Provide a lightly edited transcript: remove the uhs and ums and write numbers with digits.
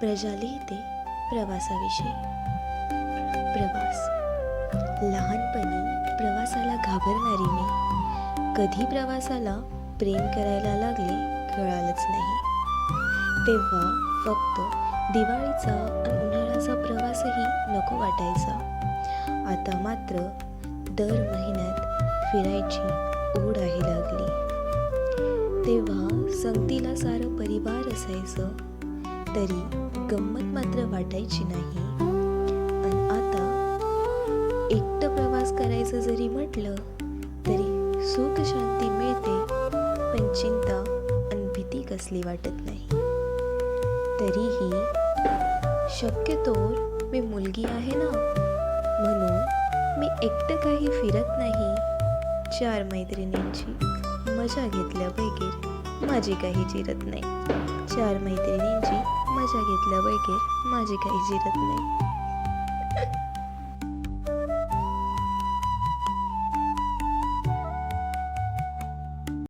प्रजालिहिते प्रवासाविषयी. प्रवास. लहानपणी प्रवासाला घाबरणारी मी कधी प्रवासाला प्रेम करायला लागले कळालंच नाही. तेव्हा फक्त दिवाळीचा आणि उन्हाळ्याचा प्रवासही नको वाटायचा. आता मात्र दर महिन्यात फिरायची ओढ आहे लागली. तेव्हा संगतीला सारं परिवार असायचं तरी गंमत मात्र वाटायची नाही. आणि आता एकटं प्रवास करायचं जरी म्हटलं तरी सुख शांती मिळते, पण चिंता आणि भीती कसली वाटत नाही. तरीही शक्यतोवर मी मुलगी आहे ना, म्हणून मी एकटं काही फिरत नाही. 4 मैत्रिणींची मजा घेतल्या बगैर माझी काही जिरत नाही. 4 मैत्रिणींची मजा घेतल्या बगैर माझी काही जिरत नाही.